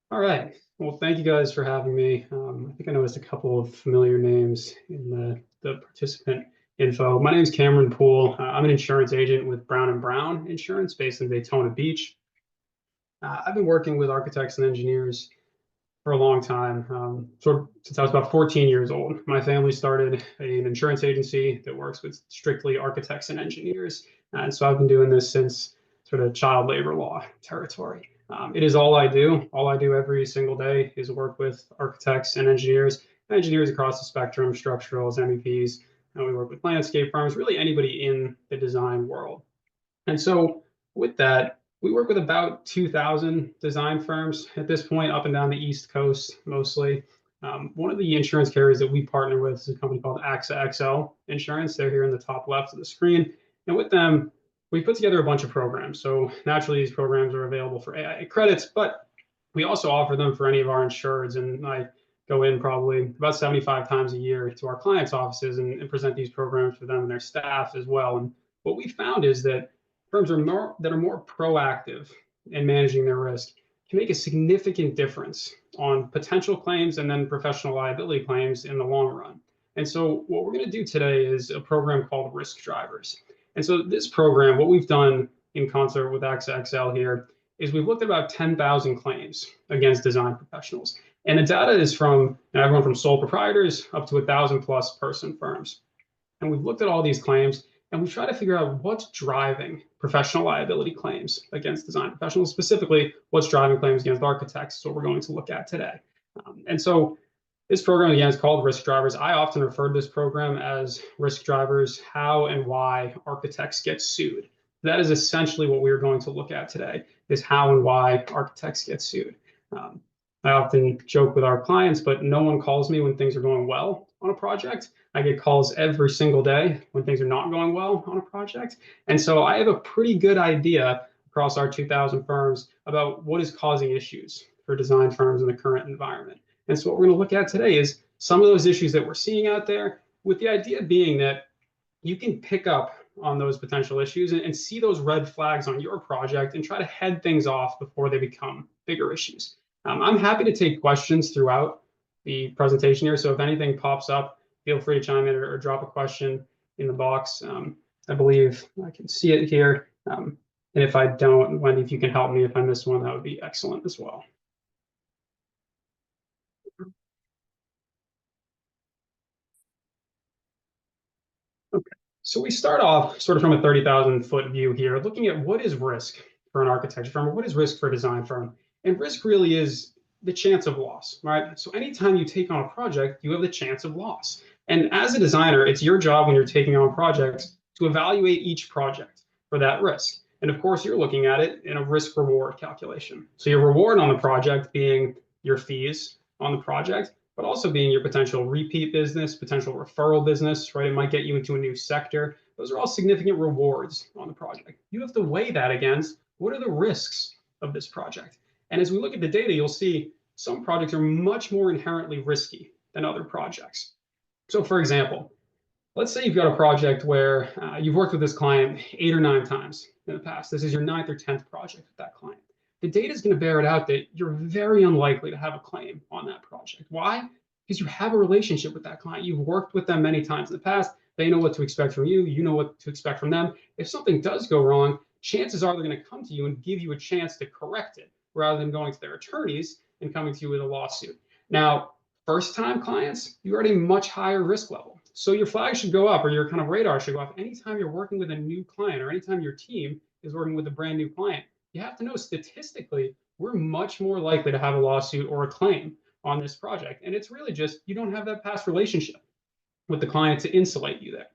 All right. Well, thank you guys for having me. I think I noticed a couple of familiar names in the participant info. My name is Cameron Poole. I'm an insurance agent with Brown and Brown Insurance based in Daytona Beach. I've been working with architects and engineers for a long time, sort of since I was about 14 years old. My family started an insurance agency that works with strictly architects and engineers. And so I've been doing this since sort of child labor law territory. It is all I do. All I do every single day is work with architects and engineers across the spectrum, structurals, MEPs. And we work with landscape firms, really anybody in the design world. And so with that, we work with about 2,000 design firms at this point, up and down the East Coast mostly. One of the insurance carriers that we partner with is a company called AXA XL Insurance. They're here in the top left of the screen. And with them, we put together a bunch of programs. So naturally, these programs are available for AIA credits, but we also offer them for any of our insureds. And I go in probably about 75 times a year to our clients' offices and present these programs for them and their staff as well. And what we found is that firms that are more proactive in managing their risk can make a significant difference on potential claims and then professional liability claims in the long run. And so what we're going to do today is a program called Risk Drivers. And so this program, what we've done in concert with AXA XL here is we've looked at about 10,000 claims against design professionals. And the data is from everyone from sole proprietors up to 1,000 plus person firms. And we've looked at all these claims and we try to figure out what's driving professional liability claims against design professionals, specifically what's driving claims against architects. So we're going to look at today. And so this program, again, is called Risk Drivers. I often refer to this program as Risk Drivers, how and why architects get sued. That is essentially what we're going to look at today, is how and why architects get sued. Um, I often joke with our clients, but no one calls me when things are going well on a project. I get calls every single day when things are not going well on a project. And so I have a pretty good idea across our 2,000 firms about what is causing issues for design firms in the current environment. And so what we're going to look at today is some of those issues that we're seeing out there, with the idea being that you can pick up on those potential issues and see those red flags on your project and try to head things off before they become bigger issues. I'm happy to take questions throughout the presentation here. So if anything pops up, feel free to chime in or drop a question in the box. I believe I can see it here. And if I don't, Wendy, if you can help me if I miss one, that would be excellent as well. Okay. So we start off sort of from a 30,000 foot view here, looking at what is risk for an architecture firm or what is risk for a design firm. And risk really is the chance of loss, right? So anytime you take on a project, you have the chance of loss. And as a designer, it's your job when you're taking on projects to evaluate each project for that risk. And of course, you're looking at it in a risk reward calculation. So your reward on the project being your fees on the project, but also being your potential repeat business, potential referral business, right? It might get you into a new sector. Those are all significant rewards on the project. You have to weigh that against what are the risks of this project. And as we look at the data, you'll see some projects are much more inherently risky than other projects. So for example, let's say you've got a project where you've worked with this client 8 or 9 times in the past. This is your ninth or 10th project with that client. The data is going to bear it out that you're very unlikely to have a claim on that project. Why? Because you have a relationship with that client. You've worked with them many times in the past. They know what to expect from you. You know what to expect from them. If something does go wrong, chances are they're going to come to you and give you a chance to correct it rather than going to their attorneys and coming to you with a lawsuit. Now, first time clients, you're at a much higher risk level. So your flag should go up or your kind of radar should go up anytime you're working with a new client or anytime your team is working with a brand new client. You have to know statistically, we're much more likely to have a lawsuit or a claim on this project. And it's really just you don't have that past relationship with the client to insulate you there.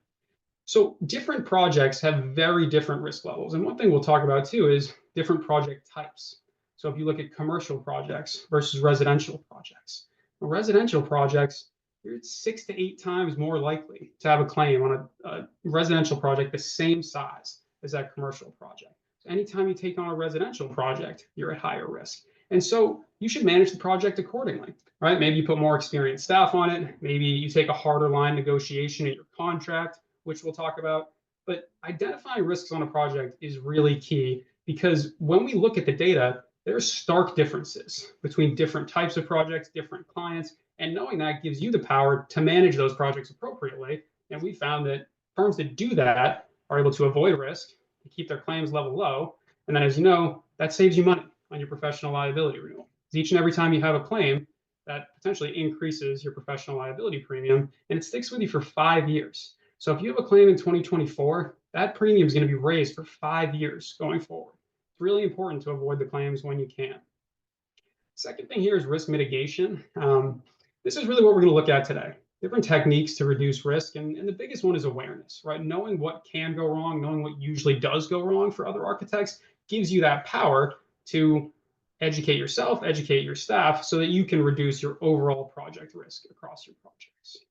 So different projects have very different risk levels. And one thing we'll talk about too is different project types. So if you look at commercial projects versus residential projects, residential projects, you're 6 to 8 times more likely to have a claim on a residential project the same size as that commercial project. So anytime you take on a residential project, you're at higher risk. And so you should manage the project accordingly, right? Maybe you put more experienced staff on it. Maybe you take a harder line negotiation in your contract, which we'll talk about. But identifying risks on a project is really key because when we look at the data, There's stark differences between different types of projects, different clients, and knowing that gives you the power to manage those projects appropriately. And we found that firms that do that are able to avoid risk, to keep their claims level low. And then, as you know, that saves you money on your professional liability renewal. Because each and every time you have a claim, that potentially increases your professional liability premium and it sticks with you for 5 years. So if you have a claim in 2024, that premium is going to be raised for 5 years going forward. It's really important to avoid the claims when you can. Second thing here is risk mitigation. This is really what we're going to look at today. Different techniques to reduce risk, and the biggest one is awareness, right? Knowing what can go wrong, knowing what usually does go wrong for other architects gives you that power to educate yourself, educate your staff, so that you can reduce your overall project risk across your projects.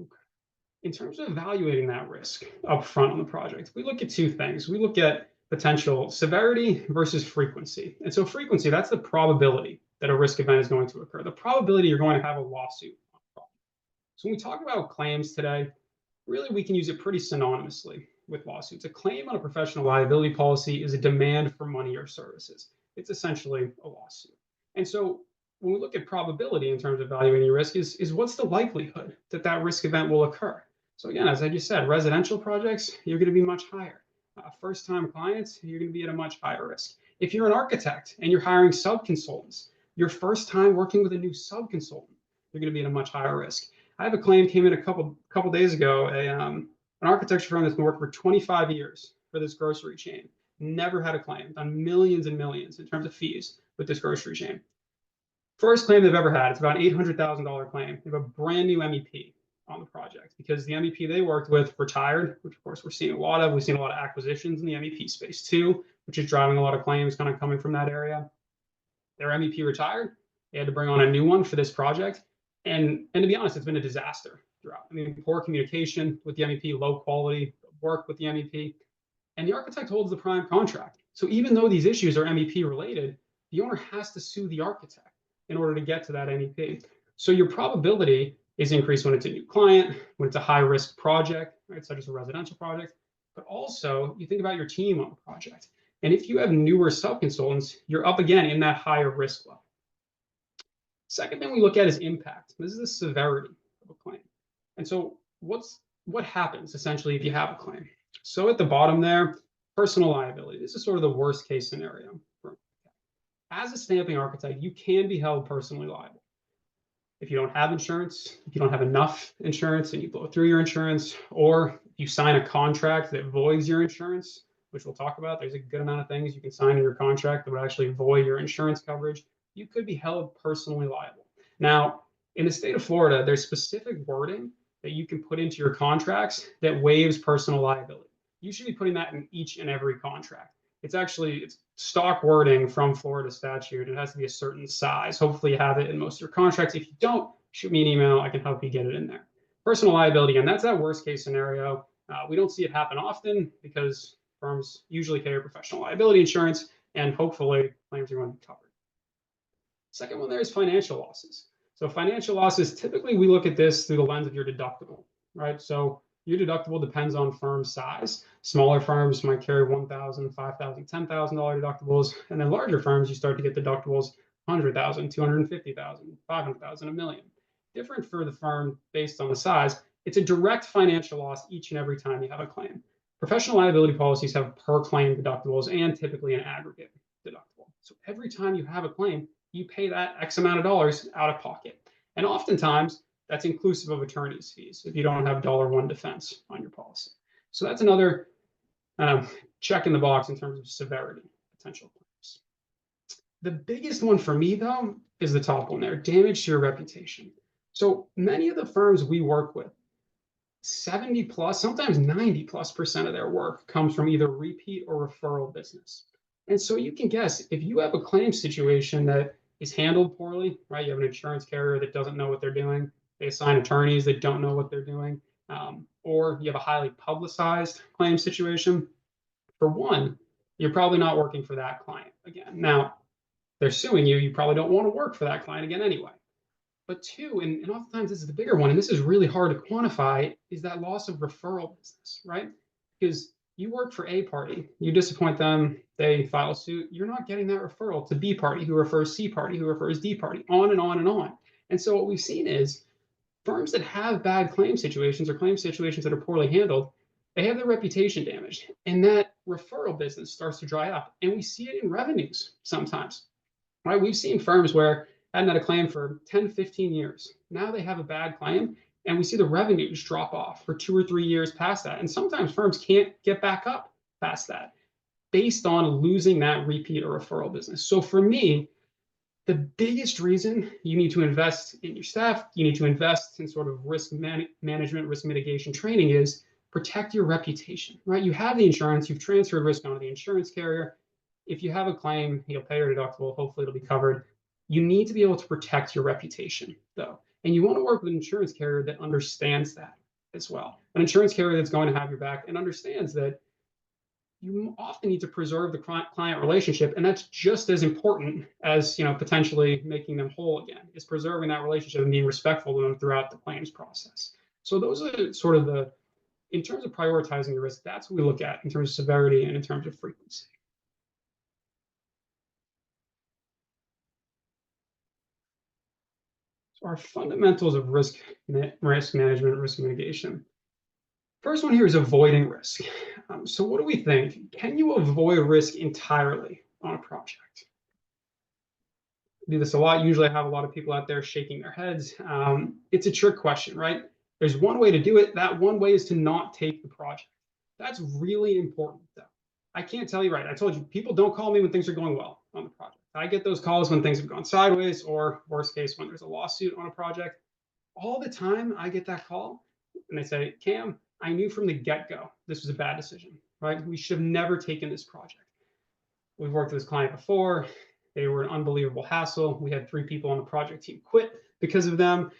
Okay. In terms of evaluating that risk up front on the project, we look at two things. We look at potential severity versus frequency. And so frequency, that's the probability that a risk event is going to occur, the probability you're going to have a lawsuit. So when we talk about claims today, really we can use it pretty synonymously with lawsuits. A claim on a professional liability policy is a demand for money or services. It's essentially a lawsuit. And so when we look at probability in terms of evaluating risk is what's the likelihood that that risk event will occur? So again, as I just said, residential projects, you're going to be much higher. First-time clients, you're going to be at a much higher risk. If you're an architect and you're hiring sub-consultants, your first time working with a new sub-consultant, you're going to be at a much higher risk. I have a claim came in a couple days ago. An architecture firm that's been working for 25 years for this grocery chain. Never had a claim, done millions and millions in terms of fees with this grocery chain. First claim they've ever had. It's about an $800,000 claim. They have a brand new MEP on the project because the MEP they worked with retired, which of course we're seeing a lot of. We've seen a lot of acquisitions in the MEP space too, which is driving a lot of claims kind of coming from that area. Their MEP retired. They had to bring on a new one for this project. And to be honest, it's been a disaster throughout. I mean, poor communication with the MEP, low quality work with the MEP, and the architect holds the prime contract. So even though these issues are MEP related, the owner has to sue the architect in order to get to that MEP. So your probability is increased when it's a new client, when it's a high risk project, right, such as a residential project, but also you think about your team on the project. And if you have newer sub-consultants, you're up again in that higher risk level. Second thing we look at is impact. This is the severity of a claim. And so what happens essentially if you have a claim? So at the bottom there, personal liability. This is sort of the worst case scenario. As a stamping architect, you can be held personally liable. If you don't have insurance, if you don't have enough insurance and you blow through your insurance, or you sign a contract that voids your insurance, which we'll talk about, there's a good amount of things you can sign in your contract that would actually void your insurance coverage. You could be held personally liable. Now, in the state of Florida, there's specific wording that you can put into your contracts that waives personal liability. You should be putting that in each and every contract. It's stock wording from Florida statute. It has to be a certain size. Hopefully you have it in most of your contracts. If you don't, shoot me an email. I can help you get it in there. Personal liability, and that's that worst case scenario. We don't see it happen often because firms usually carry professional liability insurance, and hopefully claims are going to be covered. Second one there is financial losses. So financial losses, typically we look at this through the lens of your deductible, right? So your deductible depends on firm size. Smaller firms might carry $1,000, $5,000, $10,000 deductibles, and then larger firms, you start to get deductibles $100,000, $250,000, $500,000, $1 million. Different for the firm based on the size. It's a direct financial loss each and every time you have a claim. Professional liability policies have per claim deductibles and typically an aggregate deductible. So every time you have a claim, you pay that X amount of dollars out of pocket. And oftentimes, that's inclusive of attorney's fees if you don't have $1 defense on your policy. So that's another check in the box in terms of severity, potential claims. The biggest one for me, though, is the top one there, damage to your reputation. So many of the firms we work with, 70 plus, sometimes 90 plus % of their work comes from either repeat or referral business. And so you can guess if you have a claim situation that is handled poorly, right? You have an insurance carrier that doesn't know what they're doing. They assign attorneys that don't know what they're doing. Or you have a highly publicized claim situation. For one, you're probably not working for that client again. Now, they're suing you. You probably don't want to work for that client again anyway. But two, and oftentimes this is the bigger one, and this is really hard to quantify, is that loss of referral business, right? Because You work for A party, you disappoint them, they file suit, you're not getting that referral to B party, who refers C party, who refers D party, on and on and on. And so what we've seen is firms that have bad claim situations or claim situations that are poorly handled, they have their reputation damaged. And that referral business starts to dry up. And we see it in revenues sometimes, right? We've seen firms where hadn't had a claim for 10, 15 years. Now they have a bad claim, and we see the revenues drop off for 2 or 3 years past that. And sometimes firms can't get back up past that based on losing that repeat or referral business. So for me, the biggest reason you need to invest in your staff, you need to invest in sort of risk management, risk mitigation training is protect your reputation, right? You have the insurance, you've transferred risk onto the insurance carrier. If you have a claim, you'll pay your deductible, hopefully it'll be covered. You need to be able to protect your reputation though. And you want to work with an insurance carrier that understands that as well. An insurance carrier that's going to have your back and understands that you often need to preserve the client relationship, and that's just as important as potentially making them whole again, is preserving that relationship and being respectful to them throughout the claims process. So those are sort of in terms of prioritizing the risk, that's what we look at in terms of severity and in terms of frequency. So our fundamentals of risk management, risk mitigation. First one here is avoiding risk. So what do we think? Can you avoid risk entirely on a project? I do this a lot. Usually I have a lot of people out there shaking their heads. It's a trick question, right? There's one way to do it. That one way is to not take the project. That's really important though. I can't tell you, right? I told you, people don't call me when things are going well on the project. I get those calls when things have gone sideways, or worst case, when there's a lawsuit on a project. All the time I get that call and they say, Cam, I knew from the get-go this was a bad decision, right? We should have never taken this project. We've worked with this client before. They were an unbelievable hassle. We had 3 people on the project team quit because of them,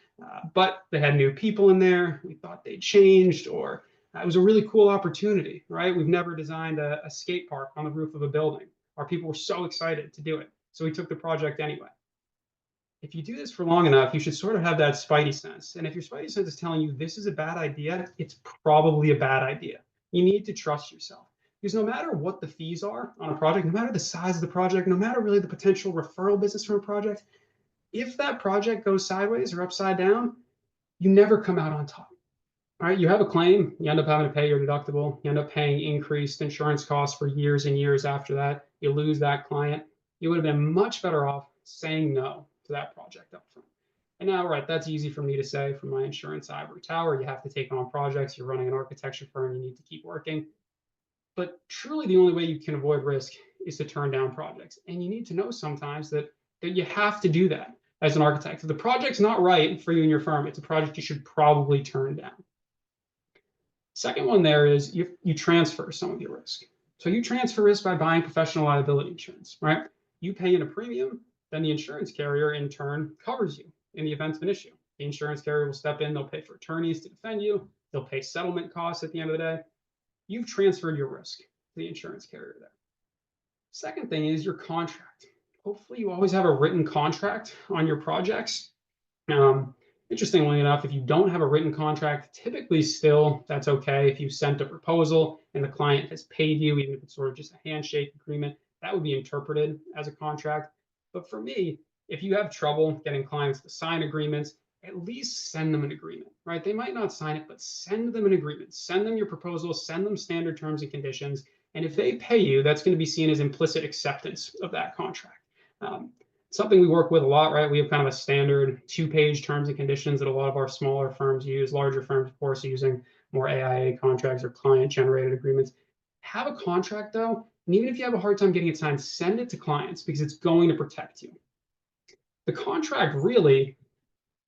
but they had new people in there. We thought they'd changed, or it was a really cool opportunity, right? We've never designed a skate park on the roof of a building. Our people were so excited to do it. So we took the project anyway. If you do this for long enough, you should sort of have that spidey sense. And if your spidey sense is telling you this is a bad idea, it's probably a bad idea. You need to trust yourself. Because no matter what the fees are on a project, no matter the size of the project, no matter really the potential referral business from a project, if that project goes sideways or upside down, you never come out on top. All right, you have a claim, you end up having to pay your deductible, you end up paying increased insurance costs for years and years after that, you lose that client. You would have been much better off saying no to that project up front. And now, right, that's easy for me to say from my insurance ivory tower. You have to take on projects, you're running an architecture firm, you need to keep working. But truly the only way you can avoid risk is to turn down projects. And you need to know sometimes that you have to do that as an architect. If the project's not right for you and your firm, it's a project you should probably turn down. Second one there is you transfer some of your risk. So you transfer risk by buying professional liability insurance, right? You pay in a premium, then the insurance carrier in turn covers you in the event of an issue. The insurance carrier will step in, they'll pay for attorneys to defend you, they'll pay settlement costs at the end of the day. You've transferred your risk to the insurance carrier there. Second thing is your contract. Hopefully you always have a written contract on your projects. Interestingly enough, if you don't have a written contract, typically still that's okay. If you sent a proposal and the client has paid you, even if it's sort of just a handshake agreement, that would be interpreted as a contract. But for me, if you have trouble getting clients to sign agreements, at least send them an agreement, right? They might not sign it, but send them an agreement. Send them your proposal, send them standard terms and conditions. And if they pay you, that's going to be seen as implicit acceptance of that contract. Something we work with a lot, right? We have kind of a standard 2-page terms and conditions that a lot of our smaller firms use. Larger firms, of course, using more AIA contracts or client-generated agreements. Have a contract, though, and even if you have a hard time getting it signed, send it to clients because it's going to protect you. The contract really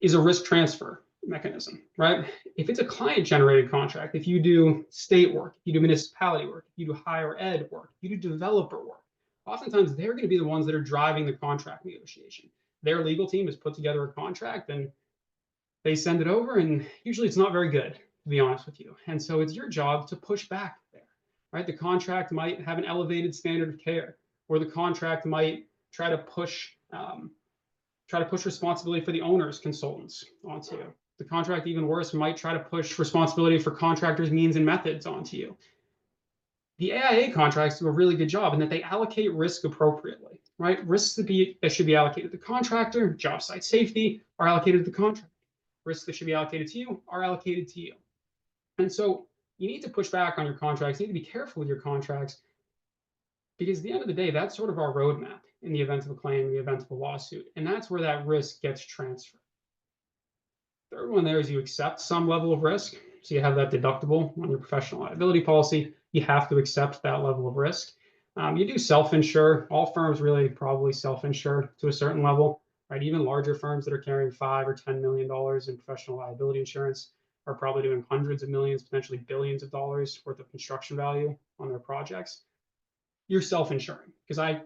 is a risk transfer mechanism, right? If it's a client-generated contract, if you do state work, if you do municipality work, if you do higher ed work, if you do developer work, oftentimes they're going to be the ones that are driving the contract negotiation. Their legal team has put together a contract and they send it over, and usually it's not very good, to be honest with you. And so it's your job to push back there, right? The contract might have an elevated standard of care, or the contract might try to push responsibility for the owner's consultants onto you. The contract, even worse, might try to push responsibility for contractors' means and methods onto you. The AIA contracts do a really good job in that they allocate risk appropriately, right? Risks that should be allocated to the contractor, job site safety, are allocated to the contractor. Risks that should be allocated to you are allocated to you. And so you need to push back on your contracts. You need to be careful with your contracts because at the end of the day, that's sort of our roadmap in the event of a claim, in the event of a lawsuit. And that's where that risk gets transferred. Third one there is you accept some level of risk. So you have that deductible on your professional liability policy. You have to accept that level of risk. You do self-insure. All firms really probably self-insure to a certain level, right? Even larger firms that are carrying $5 or $10 million in professional liability insurance are probably doing hundreds of millions, potentially billions of dollars worth of construction value on their projects. You're self-insuring because I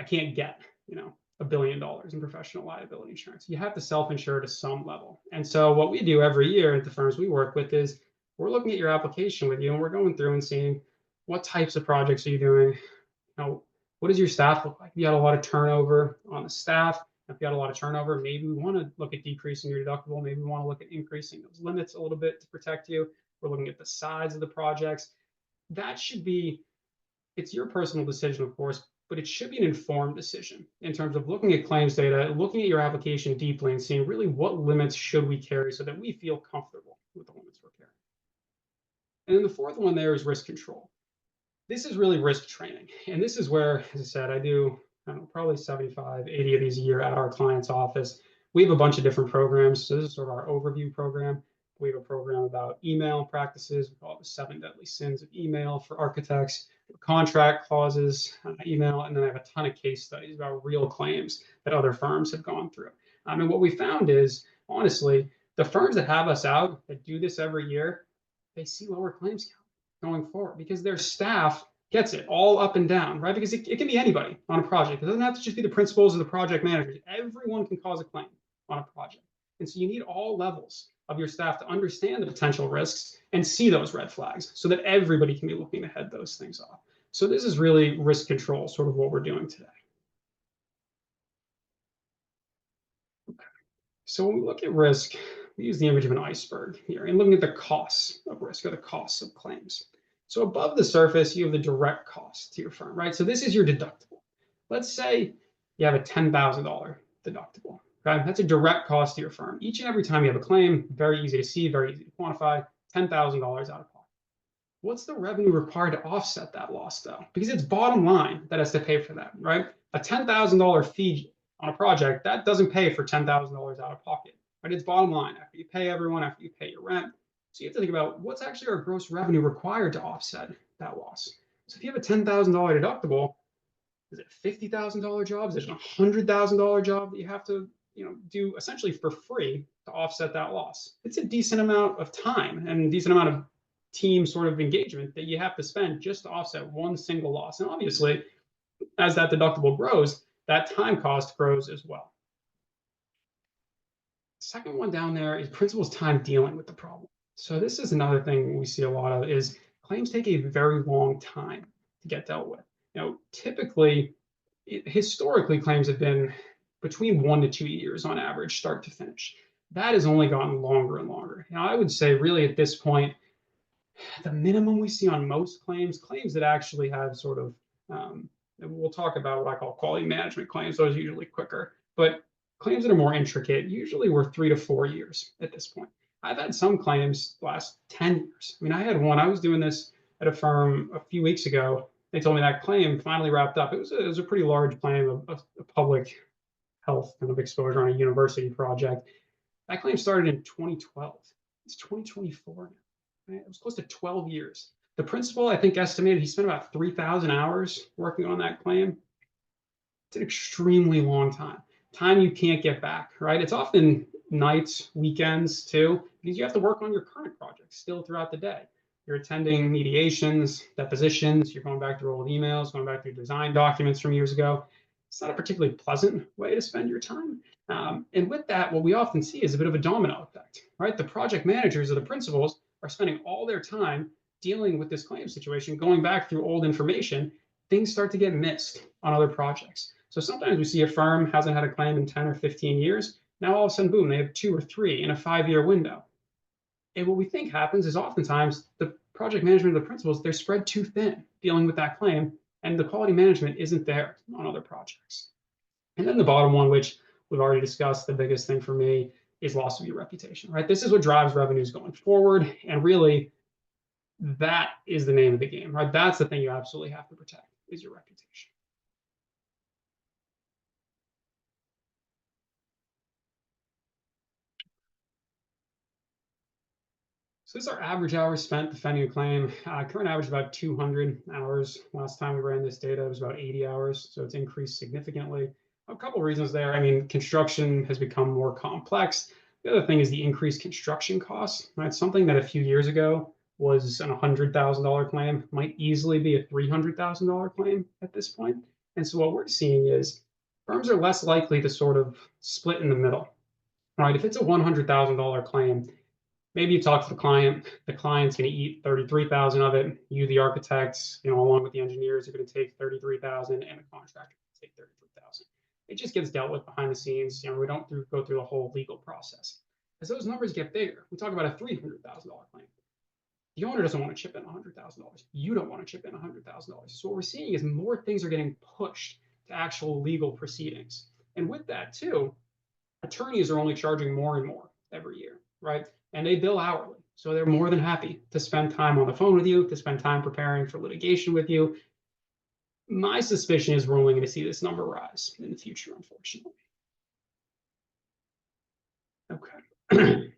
can't get, $1 billion in professional liability insurance. You have to self-insure to some level. And so what we do every year at the firms we work with is we're looking at your application with you and we're going through and seeing what types of projects are you doing? What does your staff look like? If you had a lot of turnover on the staff, if you had a lot of turnover, maybe we want to look at decreasing your deductible. Maybe we want to look at increasing those limits a little bit to protect you. We're looking at the size of the projects. That should be, it's your personal decision, of course, but it should be an informed decision in terms of looking at claims data, looking at your application deeply and seeing really what limits should we carry so that we feel comfortable with the limits we're carrying. And then the fourth one there is risk control. This is really risk training. And this is where, as I said, I do probably 75, 80 of these a year at our client's office. We have a bunch of different programs. So this is sort of our overview program. We have a program about email practices. We call it the 7 deadly sins of email for architects, contract clauses, email, and then I have a ton of case studies about real claims that other firms have gone through. And what we found is, honestly, the firms that have us out that do this every year, they see lower claims count going forward because their staff gets it all up and down, right? Because it can be anybody on a project. It doesn't have to just be the principals or the project managers. Everyone can cause a claim on a project. And so you need all levels of your staff to understand the potential risks and see those red flags so that everybody can be looking to head those things off. So this is really risk control, sort of what we're doing today. Okay. So when we look at risk, we use the image of an iceberg here and looking at the costs of risk or the costs of claims. So above the surface, you have the direct cost to your firm, right? So this is your deductible. Let's say you have a $10,000 deductible. Okay, that's a direct cost to your firm. Each and every time you have a claim, very easy to see, very easy to quantify, $10,000 out of pocket. What's the revenue required to offset that loss, though? Because it's bottom line that has to pay for that, right? A $10,000 fee on a project, that doesn't pay for $10,000 out of pocket, right? It's bottom line after you pay everyone, after you pay your rent. So you have to think about what's actually our gross revenue required to offset that loss. So if you have a $10,000 deductible, is it a $50,000 job? Is it a $100,000 job that you have to do essentially for free to offset that loss? It's a decent amount of time and a decent amount of team sort of engagement that you have to spend just to offset one single loss. And obviously, as that deductible grows, that time cost grows as well. The second one down there is principal's time dealing with the problem. So this is another thing we see a lot of is claims take a very long time to get dealt with. Typically, historically, claims have been between 1 to 2 years on average, start to finish. That has only gotten longer and longer. I would say really at this point, the minimum we see on most claims that actually have sort of, we'll talk about what I call quality management claims. Those are usually quicker, but claims that are more intricate usually were 3 to 4 years at this point. I've had some claims last 10 years. I had one, I was doing this at a firm a few weeks ago. They told me that claim finally wrapped up. It was a pretty large claim, a public health kind of exposure on a university project. That claim started in 2012. It's 2024 now. Right? It was close to 12 years. The principal, I think, estimated he spent about 3,000 hours working on that claim. It's an extremely long time you can't get back, right? It's often nights, weekends too, because you have to work on your current project still throughout the day. You're attending mediations, depositions, you're going back through old emails, going back through design documents from years ago. It's not a particularly pleasant way to spend your time. And with that, what we often see is a bit of a domino effect, right? The project managers or the principals are spending all their time dealing with this claim situation, going back through old information. Things start to get missed on other projects. So sometimes we see a firm hasn't had a claim in 10 or 15 years. Now all of a sudden, boom, they have 2 or 3 in a 5-year window. And what we think happens is oftentimes the project management of the principals, they're spread too thin dealing with that claim, and the quality management isn't there on other projects. And then the bottom one, which we've already discussed, the biggest thing for me is loss of your reputation, right? This is what drives revenues going forward. And really, that is the name of the game, right? That's the thing you absolutely have to protect is your reputation. So this is our average hours spent defending a claim. Current average is about 200 hours. Last time we ran this data, it was about 80 hours. So it's increased significantly. A couple of reasons there. I mean, construction has become more complex. The other thing is the increased construction costs, right? Something that a few years ago was an $100,000 claim might easily be a $300,000 claim at this point. And so what we're seeing is firms are less likely to sort of split in the middle, right? If it's a $100,000 claim, maybe you talk to the client's going to eat 33,000 of it. You, the architects, along with the engineers, are going to take 33,000, and the contractor will take 33,000. It just gets dealt with behind the scenes. We don't go through the whole legal process. As those numbers get bigger, we talk about a $300,000 claim. The owner doesn't want to chip in $100,000. You don't want to chip in $100,000. So what we're seeing is more things are getting pushed to actual legal proceedings. And with that too, attorneys are only charging more and more every year, right? And they bill hourly. So they're more than happy to spend time on the phone with you, to spend time preparing for litigation with you. My suspicion is we're only going to see this number rise in the future, unfortunately. Okay.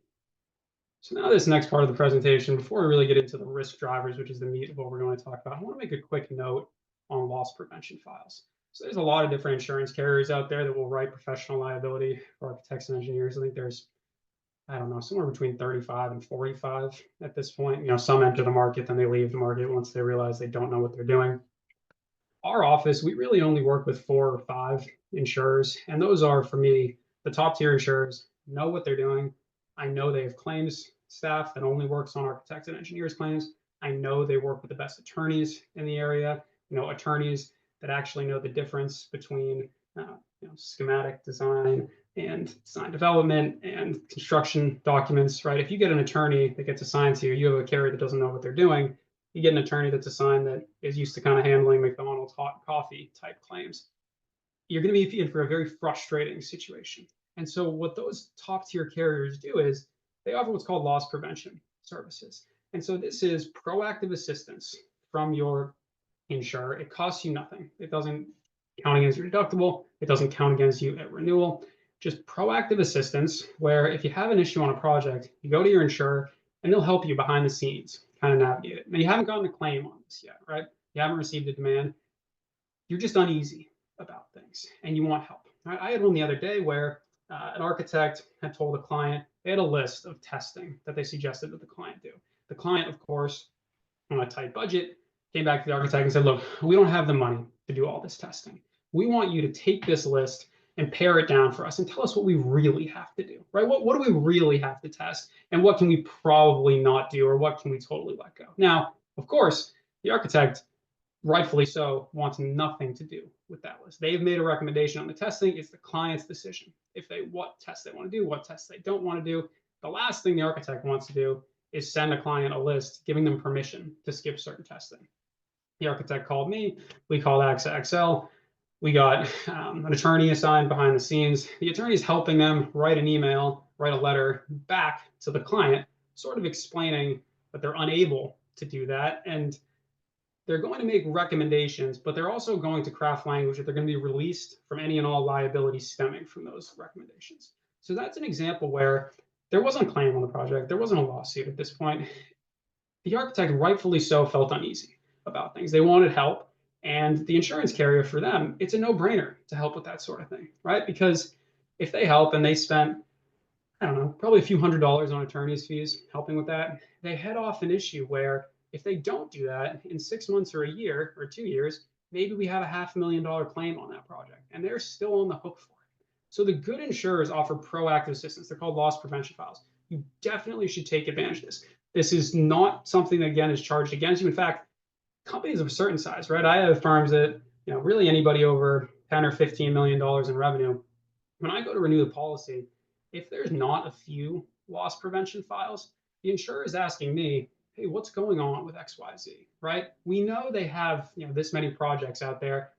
So now this next part of the presentation, before we really get into the risk drivers, which is the meat of what we're going to talk about, I want to make a quick note on loss prevention files. So there's a lot of different insurance carriers out there that will write professional liability for architects and engineers. I think there's, I don't know, somewhere between 35 and 45 at this point. Some enter the market, then they leave the market once they realize they don't know what they're doing. Our office, we really only work with 4 or 5 insurers, and those are, for me, the top tier insurers know what they're doing. I know they have claims staff that only works on architects and engineers claims. I know they work with the best attorneys in the area, attorneys that actually know the difference between schematic design and design development and construction documents, right? If you get an attorney that gets assigned to you, you have a carrier that doesn't know what they're doing, you get an attorney that's assigned that is used to kind of handling McDonald's hot coffee type claims, you're going to be in for a very frustrating situation. And so what those top tier carriers do is they offer what's called loss prevention services. And so this is proactive assistance from your insurer. It costs you nothing. It doesn't count against your deductible. It doesn't count against you at renewal. Just proactive assistance where if you have an issue on a project, you go to your insurer and they'll help you behind the scenes kind of navigate it. Now, you haven't gotten a claim on this yet, right? You haven't received a demand. You're just uneasy about things and you want help. Right? I had one the other day where an architect had told a client they had a list of testing that they suggested that the client do. The client, of course, on a tight budget, came back to the architect and said, look, we don't have the money to do all this testing. We want you to take this list and pare it down for us and tell us what we really have to do, right? What do we really have to test and what can we probably not do or what can we totally let go? Now, of course, the architect, rightfully so, wants nothing to do with that list. They've made a recommendation on the testing. It's the client's decision what tests they want to do, what tests they don't want to do. The last thing the architect wants to do is send a client a list giving them permission to skip certain testing. The architect called me. We called AXA XL. We got an attorney assigned behind the scenes. The attorney is helping them write an email, write a letter back to the client, sort of explaining that they're unable to do that. And they're going to make recommendations, but they're also going to craft language that they're going to be released from any and all liability stemming from those recommendations. So that's an example where there wasn't a claim on the project. There wasn't a lawsuit at this point. The architect, rightfully so, felt uneasy about things. They wanted help. And the insurance carrier, for them, it's a no-brainer to help with that sort of thing, right? Because if they help and they spent, I don't know, probably a few $100s on attorney's fees helping with that, they head off an issue where if they don't do that in 6 months or a year or 2 years, maybe we have a $500,000 claim on that project and they're still on the hook for it. So the good insurers offer proactive assistance. They're called loss prevention files. You definitely should take advantage of this. This is not something that, again, is charged against you. In fact, companies of a certain size, right? I have firms that, really anybody over 10 or $15 million in revenue. When I go to renew the policy, if there's not a few loss prevention files, the insurer is asking me, hey, what's going on with XYZ, right? We know they have, this many projects out there.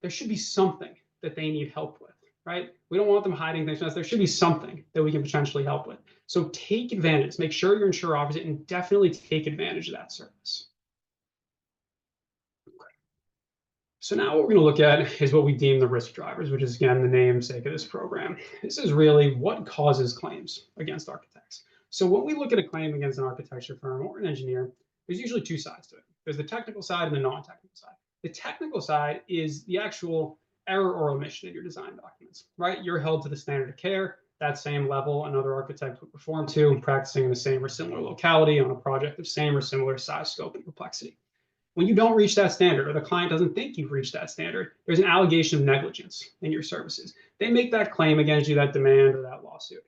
There should be something that they need help with, right? We don't want them hiding things from us. There should be something that we can potentially help with. So take advantage, make sure your insurer offers it, and definitely take advantage of that service. So now what we're going to look at is what we deem the risk drivers, which is, again, the namesake of this program. This is really what causes claims against architects. So when we look at a claim against an architecture firm or an engineer, there's usually two sides to it. There's the technical side and the non-technical side. The technical side is the actual error or omission in your design documents, right? You're held to the standard of care, that same level another architect would perform to, practicing in the same or similar locality on a project of same or similar size, scope, and complexity. When you don't reach that standard or the client doesn't think you've reached that standard, there's an allegation of negligence in your services. They make that claim against you, that demand or that lawsuit.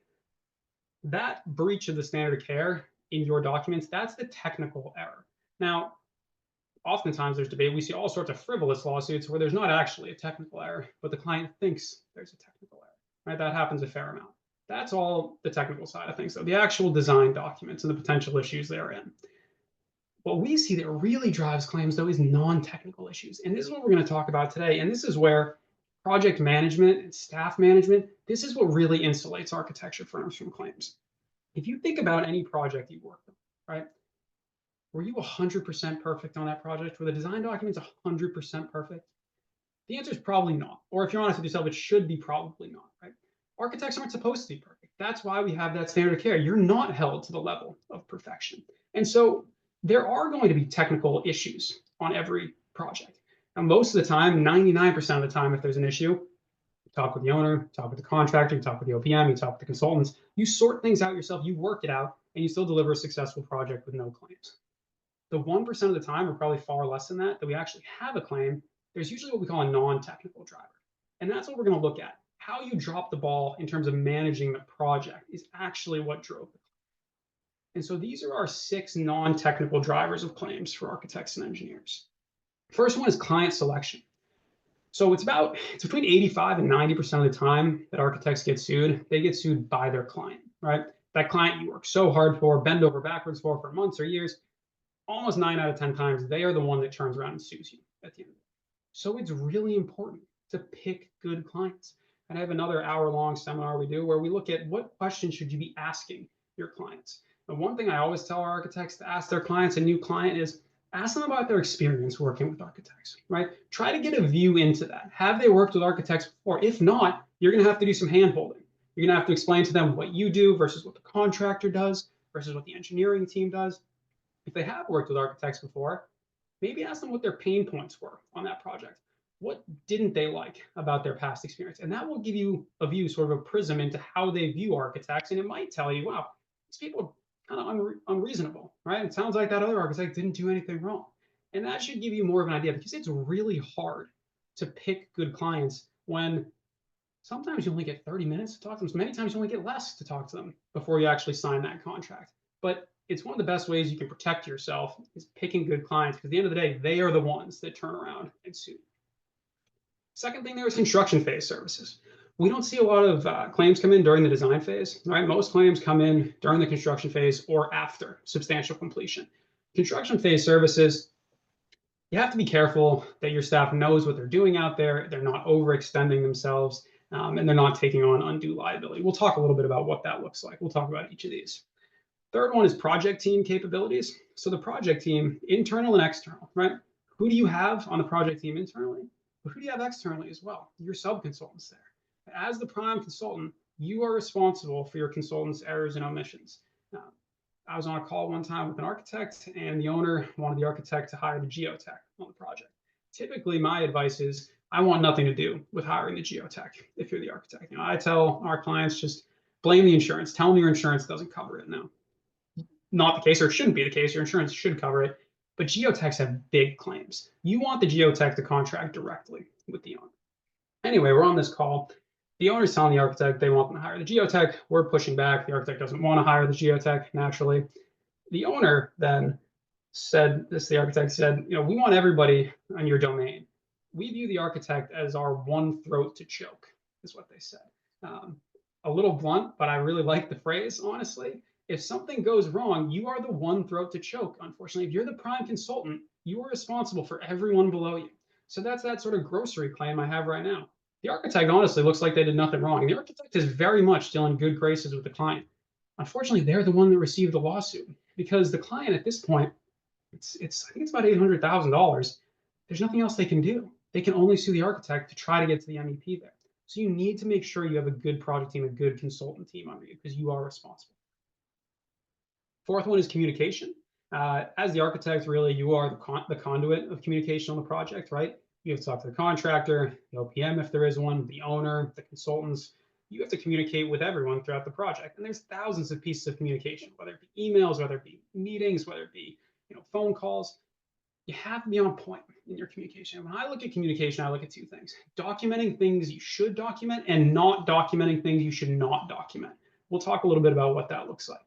That breach of the standard of care in your documents, that's the technical error. Now, oftentimes there's debate. We see all sorts of frivolous lawsuits where there's not actually a technical error, but the client thinks there's a technical error, right? That happens a fair amount. That's all the technical side of things, so the actual design documents and the potential issues therein. What we see that really drives claims, though, is non-technical issues. And this is what we're going to talk about today. And this is where project management and staff management, this is what really insulates architecture firms from claims. If you think about any project you've worked on, right? Were you 100% perfect on that project? Were the design documents 100% perfect? The answer is probably not. Or if you're honest with yourself, it should be probably not, right? Architects aren't supposed to be perfect. That's why we have that standard of care. You're not held to the level of perfection. And so there are going to be technical issues on every project. And most of the time, 99% of the time, if there's an issue, you talk with the owner, talk with the contractor, you talk with the OPM, you talk with the consultants, you sort things out yourself, you work it out, and you still deliver a successful project with no claims. The 1% of the time, or probably far less than that we actually have a claim, there's usually what we call a non-technical driver. And that's what we're going to look at. How you drop the ball in terms of managing the project is actually what drove it. And so these are our 6 non-technical drivers of claims for architects and engineers. First one is client selection. So it's between 85 and 90% of the time that architects get sued, they get sued by their client, right? That client you work so hard for, bend over backwards for months or years, almost 9 out of 10 times, they are the one that turns around and sues you at the end of it. So it's really important to pick good clients. And I have another hour-long seminar we do where we look at what questions should you be asking your clients. And one thing I always tell our architects to ask their clients, a new client, is ask them about their experience working with architects, right? Try to get a view into that. Have they worked with architects before? If not, you're going to have to do some hand-holding. You're going to have to explain to them what you do versus what the contractor does versus what the engineering team does. If they have worked with architects before, maybe ask them what their pain points were on that project. What didn't they like about their past experience? And that will give you a view, sort of a prism into how they view architects. And it might tell you, wow, these people are kind of unreasonable, right? It sounds like that other architect didn't do anything wrong. And that should give you more of an idea, because it's really hard to pick good clients when sometimes you only get 30 minutes to talk to them. Many times you only get less to talk to them before you actually sign that contract. But it's one of the best ways you can protect yourself is picking good clients, because at the end of the day, they are the ones that turn around and sue. Second thing there is construction phase services. We don't see a lot of claims come in during the design phase, right? Most claims come in during the construction phase or after substantial completion. Construction phase services, you have to be careful that your staff knows what they're doing out there. They're not overextending themselves, and they're not taking on undue liability. We'll talk a little bit about what that looks like. We'll talk about each of these. Third one is project team capabilities. So the project team, internal and external, right? Who do you have on the project team internally? But who do you have externally as well? Your sub-consultants there. As the prime consultant, you are responsible for your consultant's errors and omissions. I was on a call one time with an architect, and the owner wanted the architect to hire the geotech on the project. Typically, my advice is I want nothing to do with hiring the geotech if you're the architect. I tell our clients, just blame the insurance. Tell them your insurance doesn't cover it now. Not the case, or it shouldn't be the case. Your insurance should cover it. But geotechs have big claims. You want the geotech to contract directly with the owner. Anyway, we're on this call. The owner's telling the architect they want them to hire the geotech. We're pushing back. The architect doesn't want to hire the geotech, naturally. The owner then said, the architect said, we want everybody on your domain. We view the architect as our one throat to choke, is what they said. A little blunt, but I really like the phrase, honestly. If something goes wrong, you are the one throat to choke. Unfortunately, if you're the prime consultant, you are responsible for everyone below you. So that's that sort of grocery claim I have right now. The architect honestly looks like they did nothing wrong. The architect is very much still in good graces with the client. Unfortunately, they're the one that received the lawsuit because the client at this point, I think it's about $800,000. There's nothing else they can do. They can only sue the architect to try to get to the MEP there. So you need to make sure you have a good project team, a good consultant team under you because you are responsible. Fourth one is communication. As the architect, really, you are the conduit of communication on the project, right? You have to talk to the contractor, the OPM if there is one, the owner, the consultants. You have to communicate with everyone throughout the project. And there's thousands of pieces of communication, whether it be emails, whether it be meetings, whether it be phone calls. You have to be on point in your communication. When I look at communication, I look at two things: documenting things you should document and not documenting things you should not document. We'll talk a little bit about what that looks like.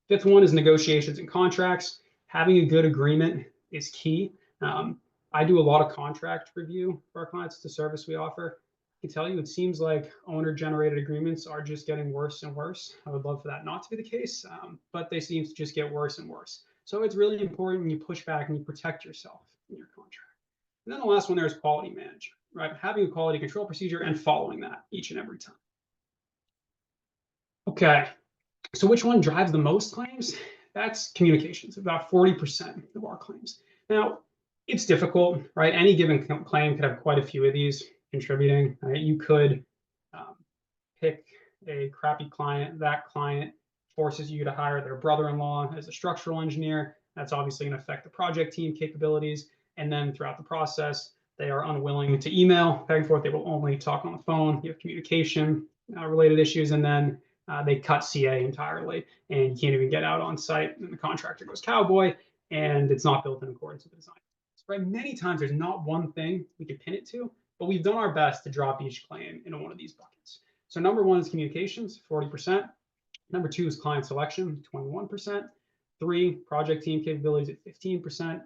Fifth one is negotiations and contracts. Having a good agreement is key. I do a lot of contract review for our clients. It's a service we offer. I can tell you, it seems like owner-generated agreements are just getting worse and worse. I would love for that not to be the case, but they seem to just get worse and worse. So it's really important you push back and you protect yourself in your contract. And then the last one there is quality management, right? Having a quality control procedure and following that each and every time. Okay, so which one drives the most claims? That's communications, about 40% of our claims. Now, it's difficult, right? Any given claim could have quite a few of these contributing, right? You could pick a crappy client. That client forces you to hire their brother-in-law as a structural engineer. That's obviously going to affect the project team capabilities. And then throughout the process, they are unwilling to email back and forth. They will only talk on the phone. You have communication related issues, and then they cut CA entirely, and you can't even get out on site. And the contractor goes cowboy, and it's not built in accordance with the design. Right? Many times there's not one thing we can pin it to, but we've done our best to drop each claim into one of these buckets. So number one is communications, 40%. Number two is client selection, 21%. Three, project team capabilities at 15%.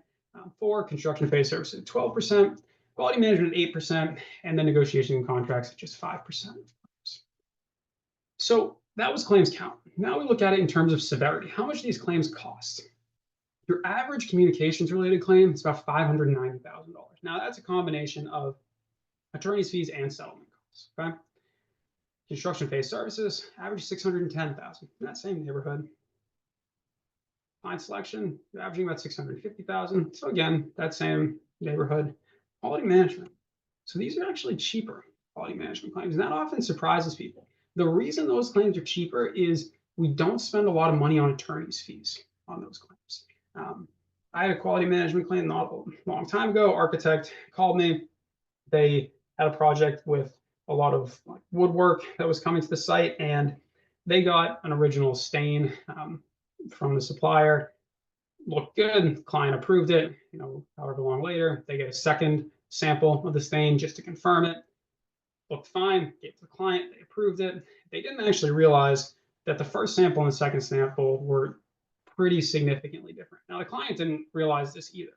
Four, construction phase services at 12%. Quality management at 8%. And then negotiation and contracts at just 5%. So that was claims count. Now we look at it in terms of severity. How much do these claims cost? Your average communications related claim is about $590,000. Now that's a combination of attorney's fees and settlement costs. Okay. Construction phase services, average $610,000 in that same neighborhood. Client selection, you're averaging about $650,000. So again, that same neighborhood. Quality management. So these are actually cheaper quality management claims, and that often surprises people. The reason those claims are cheaper is we don't spend a lot of money on attorney's fees on those claims. I had a quality management claim not a long time ago. Architect called me. They had a project with a lot of woodwork that was coming to the site, and they got an original stain from the supplier. Looked good. Client approved it. However long later, they get a second sample of the stain just to confirm it. Looked fine. Gave it to the client. They approved it. They didn't actually realize that the first sample and the second sample were pretty significantly different. Now, the client didn't realize this either.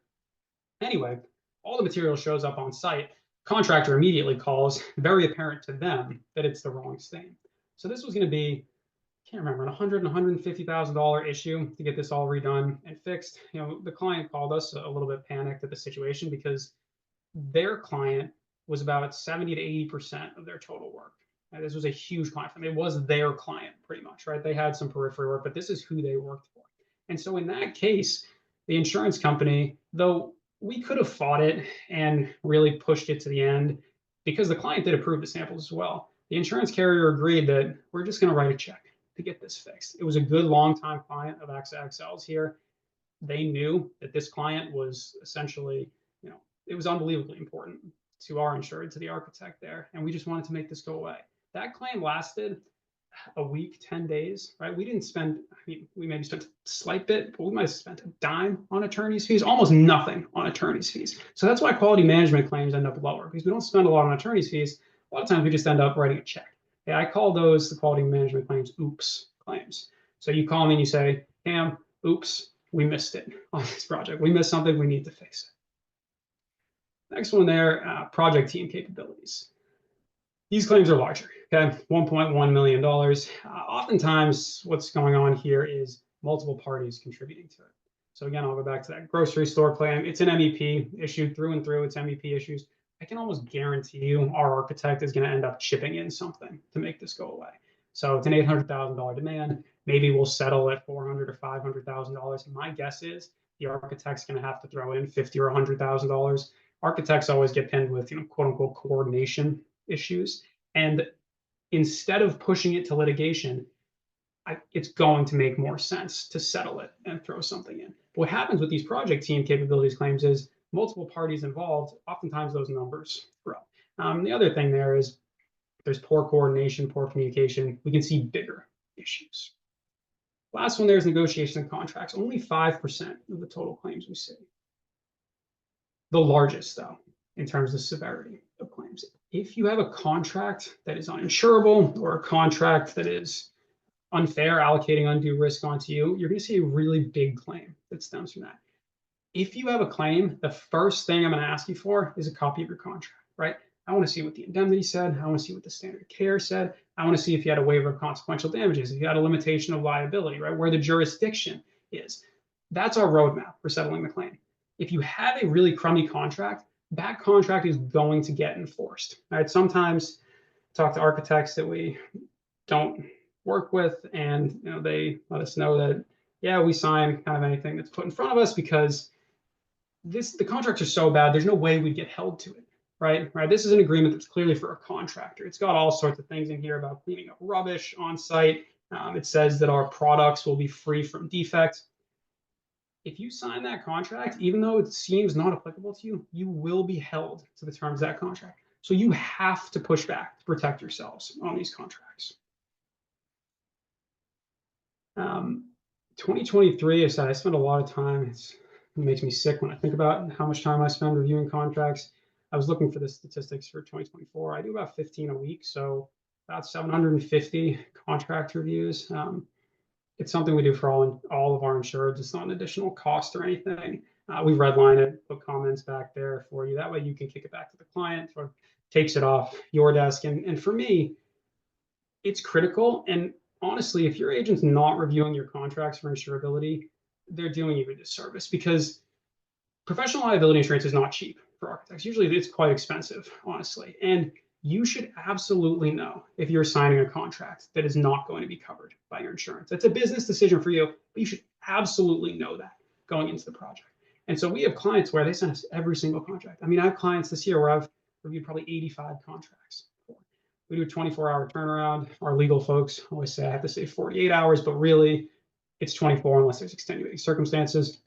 Anyway, all the material shows up on site. Contractor immediately calls, very apparent to them that it's the wrong stain. So this was going to be, I can't remember, an $100,000 and $150,000 issue to get this all redone and fixed. The client called us a little bit panicked at the situation because their client was about 70 to 80% of their total work. And this was a huge client for them. It was their client pretty much, right? They had some periphery work, but this is who they worked for. And so in that case, the insurance company, though we could have fought it and really pushed it to the end because the client did approve the samples as well. The insurance carrier agreed that we're just going to write a check to get this fixed. It was a good long-time client of AXA XL's here. They knew that this client was essentially, it was unbelievably important to our insured, to the architect there, and we just wanted to make this go away. That claim lasted a week, 10 days, right? We didn't spend, we maybe spent a slight bit, but we might have spent a dime on attorney's fees, almost nothing on attorney's fees. So that's why quality management claims end up lower, because we don't spend a lot on attorney's fees. A lot of times we just end up writing a check. Yeah, I call those the quality management claims oops claims. So you call me and you say, Cam, oops, we missed it on this project. We missed something, we need to fix it. Next one there, project team capabilities. These claims are larger. Okay, $1.1 million. Oftentimes, what's going on here is multiple parties contributing to it. So again, I'll go back to that grocery store claim. It's an MEP issue through and through. It's MEP issues. I can almost guarantee you our architect is going to end up chipping in something to make this go away. So it's an $800,000 demand. Maybe we'll settle at $400,000 or $500,000. My guess is the architect's going to have to throw in $50,000 or $100,000. Architects always get pinned with, quote unquote, coordination issues. And instead of pushing it to litigation, it's going to make more sense to settle it and throw something in. But what happens with these project team capabilities claims is multiple parties involved, oftentimes those numbers grow. The other thing there is there's poor coordination, poor communication. We can see bigger issues. Last one, there's negotiation and contracts. Only 5% of the total claims we see. The largest, though, in terms of severity of claims. If you have a contract that is uninsurable or a contract that is unfair, allocating undue risk onto you, you're going to see a really big claim that stems from that. If you have a claim, the first thing I'm going to ask you for is a copy of your contract, right? I want to see what the indemnity said. I want to see what the standard of care said. I want to see if you had a waiver of consequential damages, if you had a limitation of liability, right? Where the jurisdiction is. That's our roadmap for settling the claim. If you have a really crummy contract, that contract is going to get enforced, right? Sometimes talk to architects that we don't work with, and they let us know that, yeah, we sign kind of anything that's put in front of us because the contracts are so bad, there's no way we'd get held to it, right? This is an agreement that's clearly for a contractor. It's got all sorts of things in here about cleaning up rubbish on site. It says that our products will be free from defects. If you sign that contract, even though it seems not applicable to you, you will be held to the terms of that contract. So you have to push back to protect yourselves on these contracts. 2023, I said I spent a lot of time. It makes me sick when I think about how much time I spend reviewing contracts. I was looking for the statistics for 2024. I do about 15 a week, so about 750 contract reviews. It's something we do for all of our insureds. It's not an additional cost or anything. We redline it, put comments back there for you. That way you can kick it back to the client or takes it off your desk. And for me, it's critical. And honestly, if your agent's not reviewing your contracts for insurability, they're doing you a disservice, because professional liability insurance is not cheap for architects. Usually it's quite expensive, honestly. And you should absolutely know if you're signing a contract that is not going to be covered by your insurance. It's a business decision for you, but you should absolutely know that going into the project. And so we have clients where they send us every single contract. I mean, I have clients this year where I've reviewed probably 85 contracts. We do a 24-hour turnaround. Our legal folks always say I have to say 48 hours, but really it's 24 unless there's extenuating circumstances.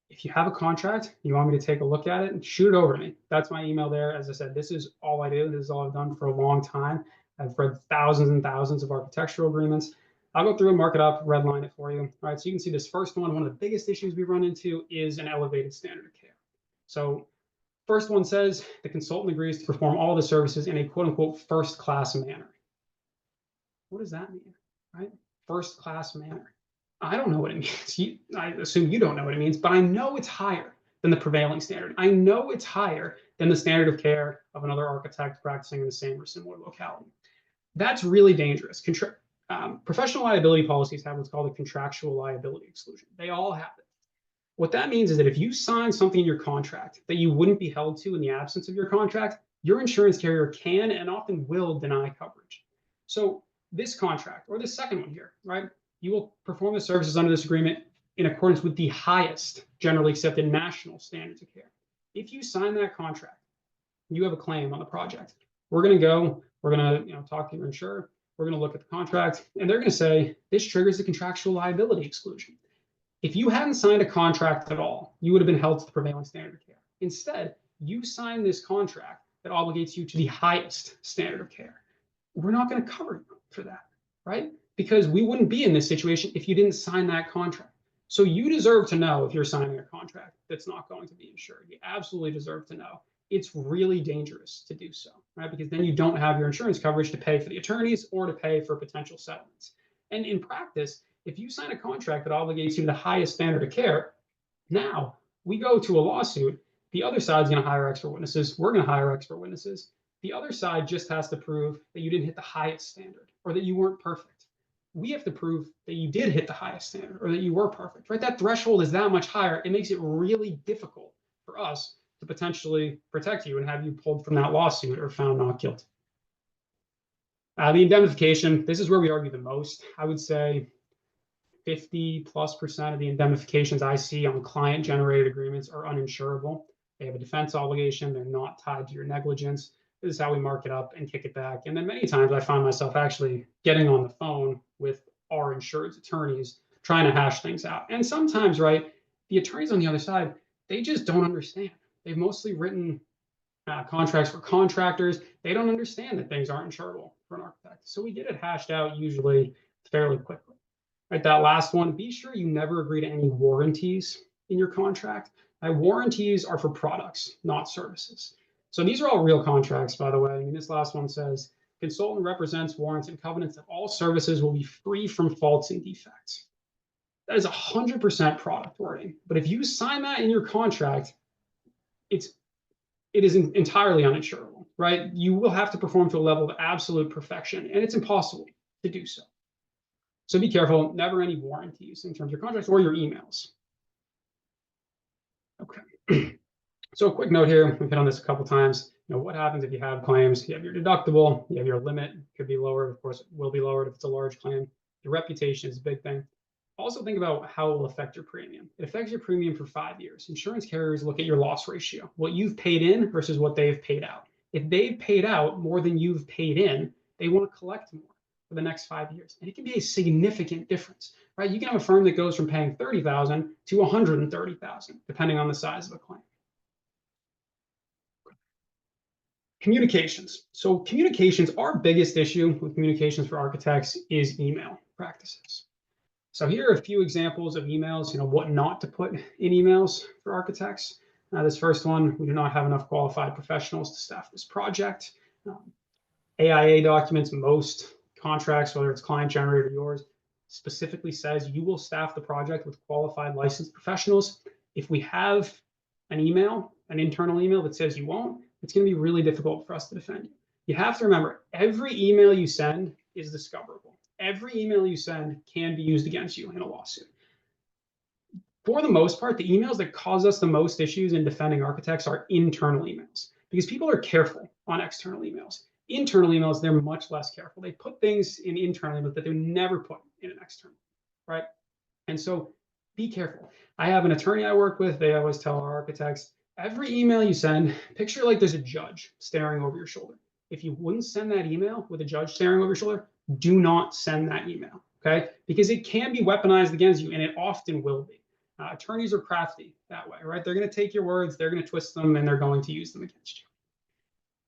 If you have a contract, you want me to take a look at it, and shoot it over to me. That's my email there. As I said, this is all I do. This is all I've done for a long time. I've read thousands and thousands of architectural agreements. I'll go through and mark it up, redline it for you. All right, so you can see this first one. One of the biggest issues we run into is an elevated standard of care. So first one says the consultant agrees to perform all the services in a quote unquote first class manner. What does that mean, right? First class manner. I don't know what it means. I assume you don't know what it means, but I know it's higher than the prevailing standard. I know it's higher than the standard of care of another architect practicing in the same or similar locality. That's really dangerous. Professional liability policies have what's called a contractual liability exclusion. They all have it. What that means is that if you sign something in your contract that you wouldn't be held to in the absence of your contract, your insurance carrier can and often will deny coverage. So this contract, or this second one here, right? You will perform the services under this agreement in accordance with the highest generally accepted national standards of care. If you sign that contract, you have a claim on the project. We're going to talk to your insurer. We're going to look at the contract, and they're going to say, this triggers the contractual liability exclusion. If you hadn't signed a contract at all, you would have been held to the prevailing standard of care. Instead, you sign this contract that obligates you to the highest standard of care. We're not going to cover you for that, right? Because we wouldn't be in this situation if you didn't sign that contract. So you deserve to know if you're signing a contract that's not going to be insured. You absolutely deserve to know. It's really dangerous to do so, right? Because then you don't have your insurance coverage to pay for the attorneys or to pay for potential settlements. And in practice, if you sign a contract that obligates you to the highest standard of care, now we go to a lawsuit, the other side's going to hire expert witnesses. We're going to hire expert witnesses. The other side just has to prove that you didn't hit the highest standard or that you weren't perfect. We have to prove that you did hit the highest standard or that you were perfect, right? That threshold is that much higher. It makes it really difficult for us to potentially protect you and have you pulled from that lawsuit or found not guilty. The indemnification, this is where we argue the most. I would say 50+% of the indemnifications I see on client generated agreements are uninsurable. They have a defense obligation. They're not tied to your negligence. This is how we mark it up and kick it back. And then many times I find myself actually getting on the phone with our insurance attorneys trying to hash things out. And sometimes, right, the attorneys on the other side, they just don't understand. They've mostly written contracts for contractors. They don't understand that things aren't insurable for an architect. So we get it hashed out usually fairly quickly. Right, that last one, be sure you never agree to any warranties in your contract. Warranties are for products, not services. So these are all real contracts, by the way. I mean, this last one says, consultant represents, warrants, and covenants that all services will be free from faults and defects. That is 100% product wording. But if you sign that in your contract, it is entirely uninsurable, right? You will have to perform to a level of absolute perfection, and it's impossible to do so. So be careful, never any warranties in terms of your contracts or your emails. Okay. So a quick note here, we've hit on this a couple times. What happens if you have claims? You have your deductible, you have your limit, could be lowered. Of course, it will be lowered if it's a large claim. Your reputation is a big thing. Also think about how it will affect your premium. It affects your premium for 5 years. Insurance carriers look at your loss ratio, what you've paid in versus what they've paid out. If they've paid out more than you've paid in, they want to collect more for the next 5 years. And it can be a significant difference, right? You can have a firm that goes from paying $30,000 to $130,000, depending on the size of the claim. Communications. So communications, our biggest issue with communications for architects is email practices. So here are a few examples of emails, what not to put in emails for architects. This first one, we do not have enough qualified professionals to staff this project. AIA documents, most contracts, whether it's client generated or yours, specifically says you will staff the project with qualified licensed professionals. If we have an email, an internal email that says you won't, it's going to be really difficult for us to defend you. You have to remember, every email you send is discoverable. Every email you send can be used against you in a lawsuit. For the most part, the emails that cause us the most issues in defending architects are internal emails because people are careful on external emails. Internal emails, they're much less careful. They put things in internal emails that they would never put in an external, right? And so be careful. I have an attorney I work with. They always tell our architects, every email you send, picture like there's a judge staring over your shoulder. If you wouldn't send that email with a judge staring over your shoulder, do not send that email, okay? Because it can be weaponized against you, and it often will be. Attorneys are crafty that way, right? They're going to take your words, they're going to twist them, and they're going to use them against you.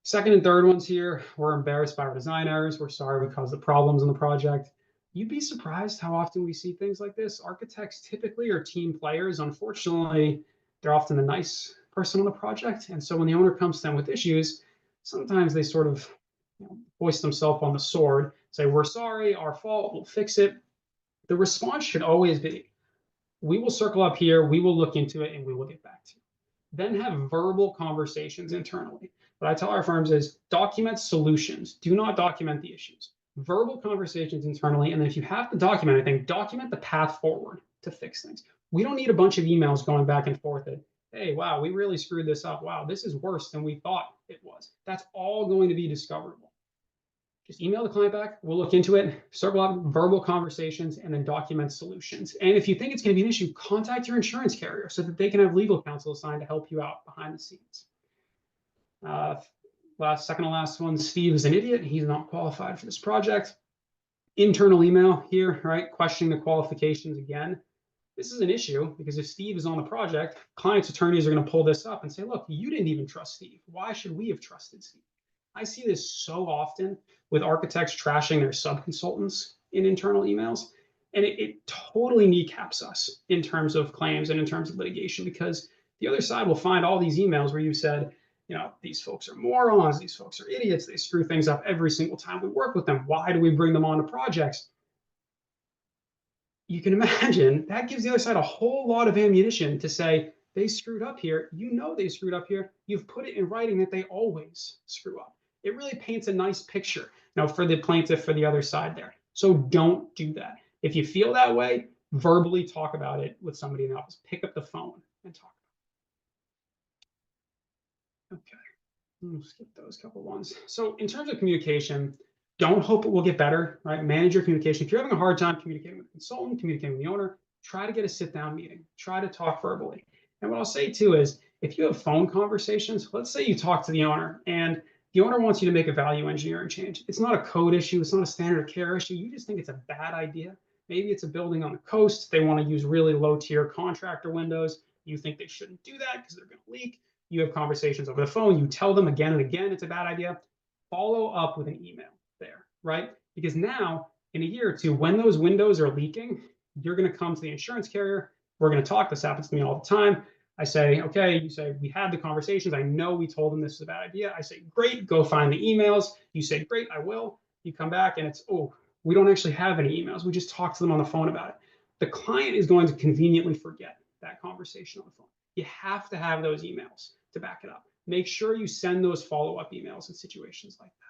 Second and third ones here, we're embarrassed by our design errors. We're sorry we caused the problems in the project. You'd be surprised how often we see things like this. Architects typically are team players. Unfortunately, they're often the nice person on the project. And so when the owner comes to them with issues, sometimes they sort of hoist themselves on the sword, say, we're sorry, our fault, we'll fix it. The response should always be, we will circle up here, we will look into it, and we will get back to you. Then have verbal conversations internally. What I tell our firms is document solutions. Do not document the issues. Verbal conversations internally, and then if you have to document anything, document the path forward to fix things. We don't need a bunch of emails going back and forth that, hey, wow, we really screwed this up. Wow, this is worse than we thought it was. That's all going to be discoverable. Just email the client back. We'll look into it, circle up verbal conversations, and then document solutions. And if you think it's going to be an issue, contact your insurance carrier so that they can have legal counsel assigned to help you out behind the scenes. Second to last one, Steve is an idiot. He's not qualified for this project. Internal email here, right? Questioning the qualifications again. This is an issue because if Steve is on the project, client's attorneys are going to pull this up and say, look, you didn't even trust Steve. Why should we have trusted Steve? I see this so often with architects trashing their subconsultants in internal emails. And it totally kneecaps us in terms of claims and in terms of litigation, because the other side will find all these emails where you said, these folks are morons, these folks are idiots, they screw things up every single time we work with them. Why do we bring them onto projects? You can imagine that gives the other side a whole lot of ammunition to say, they screwed up here. They screwed up here. You've put it in writing that they always screw up. It really paints a nice picture, for the plaintiff, for the other side there. So don't do that. If you feel that way, verbally talk about it with somebody in the office. Pick up the phone and talk. Okay. We'll skip those couple ones. So in terms of communication, don't hope it will get better, right? Manage your communication. If you're having a hard time communicating with a consultant, communicating with the owner, try to get a sit-down meeting. Try to talk verbally. And what I'll say too is, if you have phone conversations, let's say you talk to the owner and the owner wants you to make a value engineering change. It's not a code issue. It's not a standard of care issue. You just think it's a bad idea. Maybe it's a building on the coast. They want to use really low tier contractor windows. You think they shouldn't do that because they're going to leak. You have conversations over the phone. You tell them again and again it's a bad idea. Follow up with an email there, right? Because now, in a year or two, when those windows are leaking, you're going to come to the insurance carrier. We're going to talk. This happens to me all the time. I say, okay, you say, we had the conversations. I know we told them this is a bad idea. I say, great, go find the emails. You say, great, I will. You come back and it's, oh, we don't actually have any emails. We just talked to them on the phone about it. The client is going to conveniently forget that conversation on the phone. You have to have those emails to back it up. Make sure you send those follow-up emails in situations like that.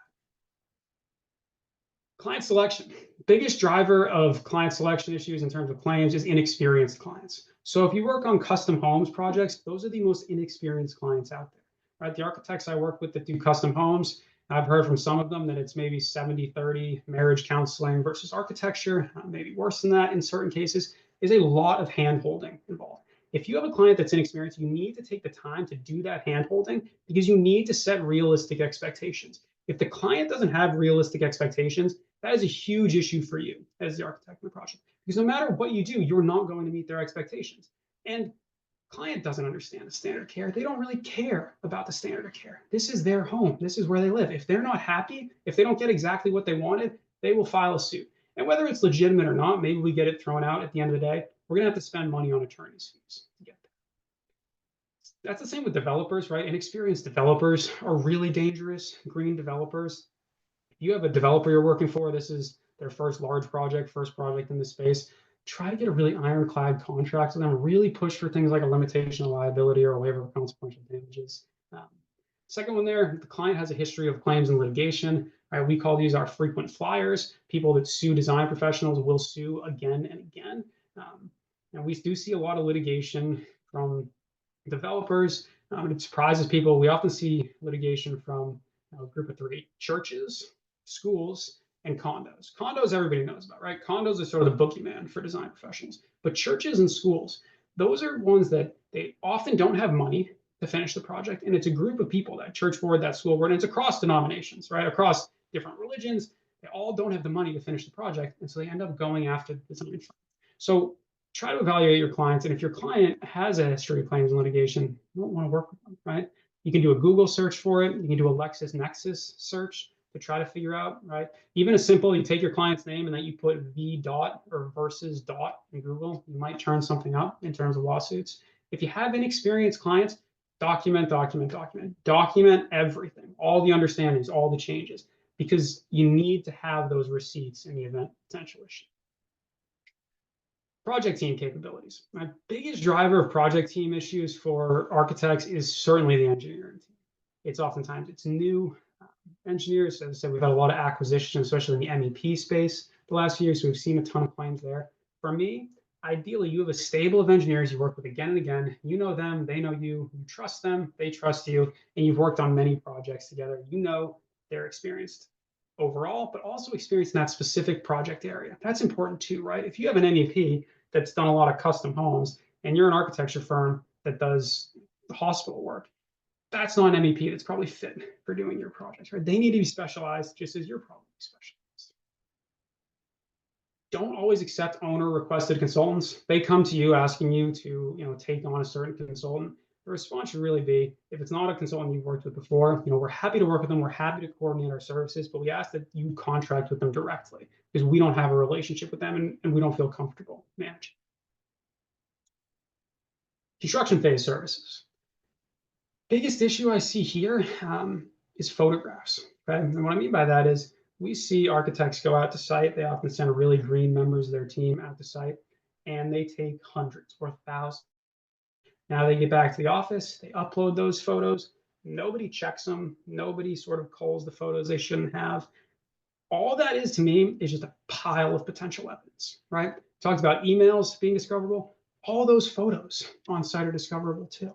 Client selection. Biggest driver of client selection issues in terms of claims is inexperienced clients. So if you work on custom homes projects, those are the most inexperienced clients out there, right? The architects I work with that do custom homes, I've heard from some of them that it's maybe 70-30 marriage counseling versus architecture, maybe worse than that in certain cases. Is a lot of hand-holding involved. If you have a client that's inexperienced, you need to take the time to do that hand-holding because you need to set realistic expectations. If the client doesn't have realistic expectations, that is a huge issue for you as the architect in the project. Because no matter what you do, you're not going to meet their expectations. And client doesn't understand the standard of care. They don't really care about the standard of care. This is their home. This is where they live. If they're not happy, if they don't get exactly what they wanted, they will file a suit. And whether it's legitimate or not, maybe we get it thrown out at the end of the day. We're going to have to spend money on attorney's fees to get there. That's the same with developers, right? Inexperienced developers are really dangerous. Green developers. If you have a developer you're working for, this is their first large project, first project in this space, try to get a really ironclad contract with them. Really push for things like a limitation of liability or a waiver of consequential damages. Second one there, the client has a history of claims and litigation. Right, we call these our frequent flyers. People that sue design professionals will sue again and again. And we do see a lot of litigation from developers. It surprises people. We often see litigation from a group of three: churches, schools, and condos. Condos everybody knows about, right? Condos are sort of the boogeyman for design professionals. But churches and schools, those are ones that they often don't have money to finish the project. And it's a group of people, that church board, that school board, and it's across denominations, right? Across different religions. They all don't have the money to finish the project. And so they end up going after the design firm. So try to evaluate your clients. And if your client has a history of claims and litigation, you don't want to work with them, right? You can do a Google search for it. You can do a LexisNexis search to try to figure out, right? Even as simple, you take your client's name and then you put V dot or versus dot in Google, you might turn something up in terms of lawsuits. If you have inexperienced clients, document everything, all the understandings, all the changes, because you need to have those receipts in the event of potential issue. Project team capabilities. My biggest driver of project team issues for architects is certainly the engineering team. It's new engineers. As I said, we've had a lot of acquisition, especially in the MEP space the last few years. So we've seen a ton of claims there. For me, ideally, you have a stable of engineers you work with again and again. You know them, they know you, you trust them, they trust you, and you've worked on many projects together. You know they're experienced overall, but also experienced in that specific project area. That's important too, right? If you have an MEP that's done a lot of custom homes and you're an architecture firm that does hospital work, that's not an MEP that's probably fit for doing your project, right? They need to be specialized just as you're probably specialized. Don't always accept owner requested consultants. They come to you asking you to, take on a certain consultant. The response should really be, if it's not a consultant you've worked with before, we're happy to work with them. We're happy to coordinate our services, but we ask that you contract with them directly because we don't have a relationship with them and we don't feel comfortable managing. Construction phase services. Biggest issue I see here is photographs. Okay? And what I mean by that is we see architects go out to site. They often send really green members of their team out to site, and they take hundreds or thousands. Now they get back to the office, they upload those photos. Nobody checks them. Nobody sort of culls the photos they shouldn't have. All that is to me is just a pile of potential evidence, right? Talked about emails being discoverable. All those photos on site are discoverable too.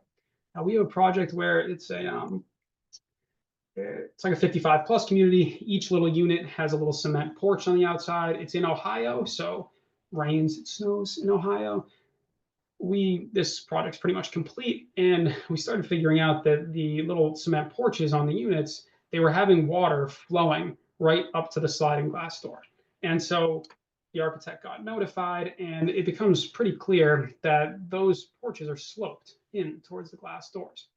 Now we have a project where it's like a 55 plus community. Each little unit has a little cement porch on the outside. It's in Ohio, so rains, it snows in Ohio. This project's pretty much complete, and we started figuring out that the little cement porches on the units, they were having water flowing right up to the sliding glass door. And so the architect got notified, and it becomes pretty clear that those porches are sloped in towards the glass doors.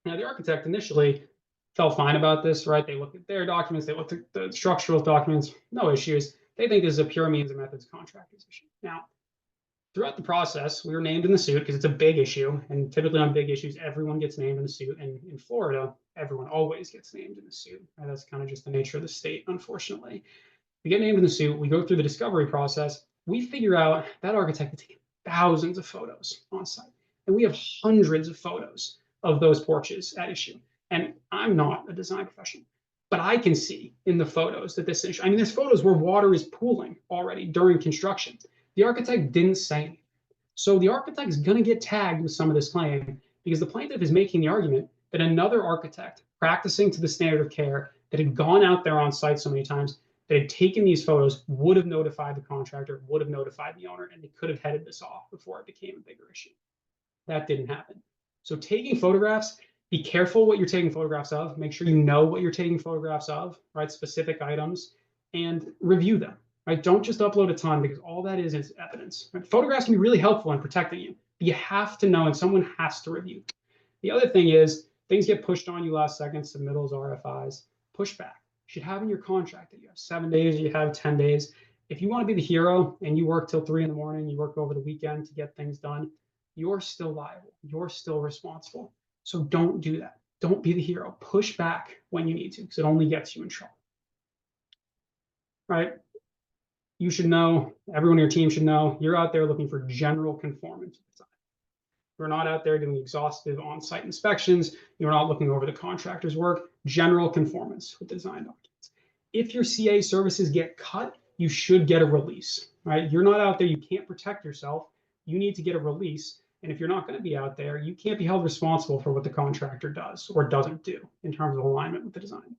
Now, the architect initially felt fine about this, right? They looked at their documents, they looked at the structural documents, no issues. They think this is a pure means and methods contractors issue. Now, throughout the process, we were named in the suit because it's a big issue. And typically on big issues, everyone gets named in the suit. And in Florida, everyone always gets named in the suit. And that's kind of just the nature of the state, unfortunately. We get named in the suit, we go through the discovery process, we figure out that architect had taken thousands of photos on site. And we have hundreds of photos of those porches at issue. And I'm not a design professional, but I can see in the photos that this issue, I mean, there's photos where water is pooling already during construction. The architect didn't say anything. So the architect is going to get tagged with some of this claim because the plaintiff is making the argument that another architect practicing to the standard of care that had gone out there on site so many times, that had taken these photos, would have notified the contractor, would have notified the owner, and they could have headed this off before it became a bigger issue. That didn't happen. So taking photographs, be careful what you're taking photographs of. Make sure you know what you're taking photographs of, right? Specific items, and review them, right? Don't just upload a ton because all that is evidence. Right? Photographs can be really helpful in protecting you, but you have to know and someone has to review. The other thing is things get pushed on you last second, submittals, RFIs, push back. You should have in your contract that you have 7 days, you have 10 days. If you want to be the hero and you work till 3 in the morning, you work over the weekend to get things done, you're still liable. You're still responsible. So don't do that. Don't be the hero. Push back when you need to, because it only gets you in trouble. Right? You should know, everyone on your team should know, you're out there looking for general conformance with design. You're not out there doing exhaustive on-site inspections. You're not looking over the contractor's work. General conformance with design documents. If your CA services get cut, you should get a release. Right? You're not out there. You can't protect yourself. You need to get a release. And if you're not going to be out there, you can't be held responsible for what the contractor does or doesn't do in terms of alignment with the design.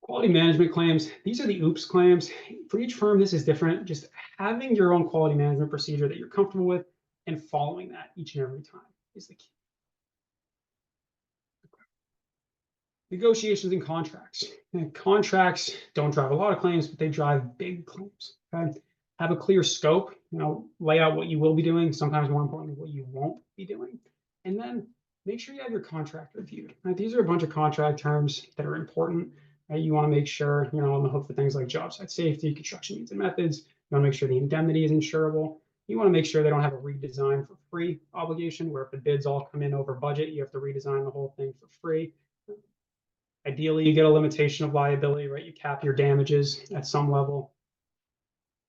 Quality management claims, these are the OOPS claims. For each firm, this is different. Just having your own quality management procedure that you're comfortable with and following that each and every time is the key. Negotiations and contracts. And contracts don't drive a lot of claims, but they drive big claims. Okay? Have a clear scope, lay out what you will be doing, sometimes more importantly, what you won't be doing. And then make sure you have your contract reviewed. Right? These are a bunch of contract terms that are important. Right? You want to make sure you're on the hook for things like job site safety, construction means and methods. You want to make sure the indemnity is insurable. You want to make sure they don't have a redesign for free obligation, where if the bids all come in over budget, you have to redesign the whole thing for free. Ideally, you get a limitation of liability, right? You cap your damages at some level.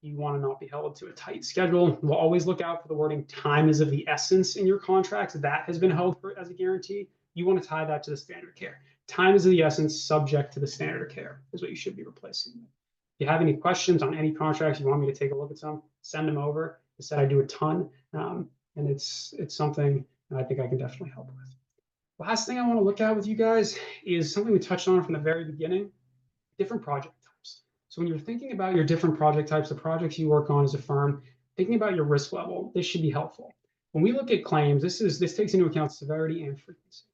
You want to not be held to a tight schedule. We'll always look out for the wording time is of the essence in your contracts. That has been held for as a guarantee. You want to tie that to the standard of care. Time is of the essence, subject to the standard of care is what you should be replacing. If you have any questions on any contracts, you want me to take a look at some, send them over. I said I do a ton, and it's something I think I can definitely help with. Last thing I want to look at with you guys is something we touched on from the very beginning, different project types. So when you're thinking about your different project types, the projects you work on as a firm, thinking about your risk level, this should be helpful. When we look at claims, this takes into account severity and frequency.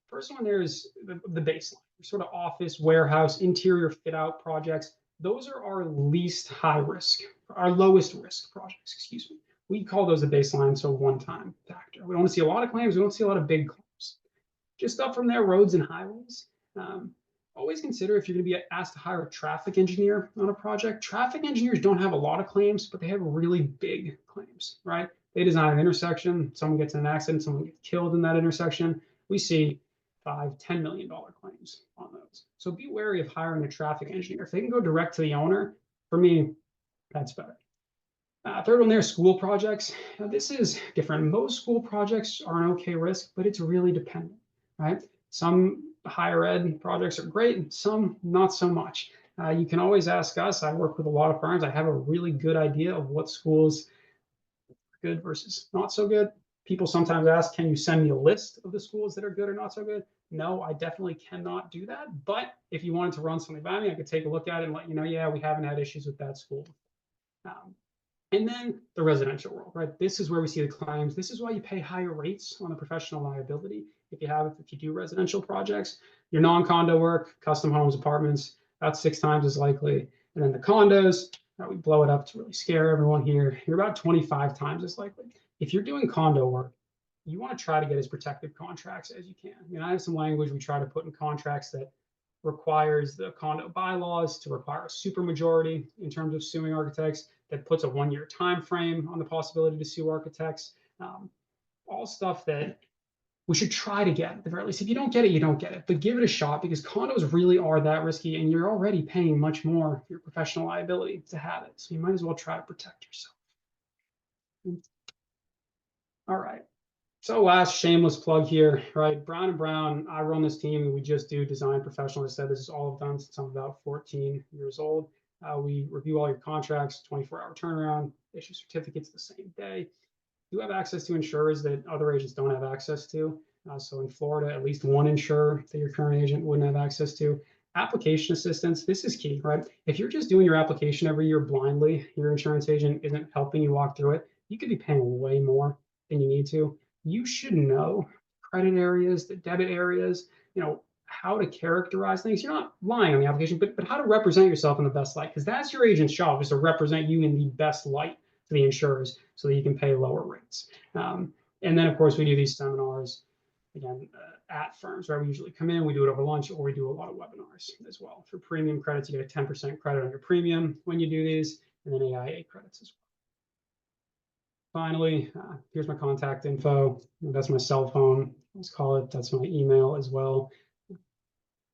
First one, there's the baseline, sort of office, warehouse, interior fit out projects. Those are our least high risk, our lowest risk projects, excuse me. We call those a baseline, so one-time factor. We don't see a lot of claims, we don't see a lot of big claims. Just up from there, roads and highways. Always consider if you're going to be asked to hire a traffic engineer on a project. Traffic engineers don't have a lot of claims, but they have really big claims, right? They design an intersection, someone gets in an accident, someone gets killed in that intersection. We see $5, $10 million claims on those. So be wary of hiring a traffic engineer. If they can go direct to the owner, for me, that's better. Third one there, school projects. Now, this is different. Most school projects are an okay risk, but it's really dependent, right? Some higher ed projects are great, some not so much. You can always ask us. I work with a lot of firms. I have a really good idea of what schools are good versus not so good. People sometimes ask, can you send me a list of the schools that are good or not so good? No, I definitely cannot do that. But if you wanted to run something by me, I could take a look at it and let you know, yeah, we haven't had issues with that school. Um, and then the residential world, right? This is where we see the claims. This is why you pay higher rates on the professional liability. If you do residential projects, your non-condo work, custom homes, apartments, that's 6 times as likely. And then the condos, we blow it up to really scare everyone here. You're about 25 times as likely. If you're doing condo work, you want to try to get as protective contracts as you can. I mean, I have some language we try to put in contracts that requires the condo bylaws to require a supermajority in terms of suing architects, that puts a 1 year time frame on the possibility to sue architects. All stuff that we should try to get at the very least. If you don't get it, you don't get it, but give it a shot because condos really are that risky and you're already paying much more for your professional liability to have it. So you might as well try to protect yourself. All right. So last shameless plug here, right? Brown and Brown, I run this team and we just do design professional. As I said, this is all I've done since I'm about 14 years old. We review all your contracts, 24-hour turnaround, issue certificates the same day. You have access to insurers that other agents don't have access to. So in Florida, at least one insurer that your current agent wouldn't have access to. Application assistance, this is key, right? If you're just doing your application every year blindly, your insurance agent isn't helping you walk through it, you could be paying way more than you need to. You should know credit areas, the debit areas, how to characterize things. You're not lying on the application, but how to represent yourself in the best light, because that's your agent's job, is to represent you in the best light to the insurers so that you can pay lower rates. And then, of course, we do these seminars, again, at firms, right? We usually come in, we do it over lunch, or we do a lot of webinars as well. For premium credits, you get a 10% credit on your premium when you do these, and then AIA credits as well. Finally, here's my contact info. That's my cell phone. Let's call it. That's my email as well.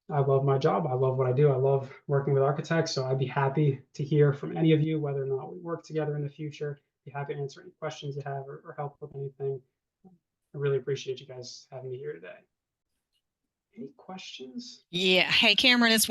I love my job. I love what I do. I love working with architects. So I'd be happy to hear from any of you, whether or not we work together in the future. Be happy to answer any questions you have or help with anything. I really appreciate you guys having me here today. Any questions? Yeah. Hey, Cameron, it's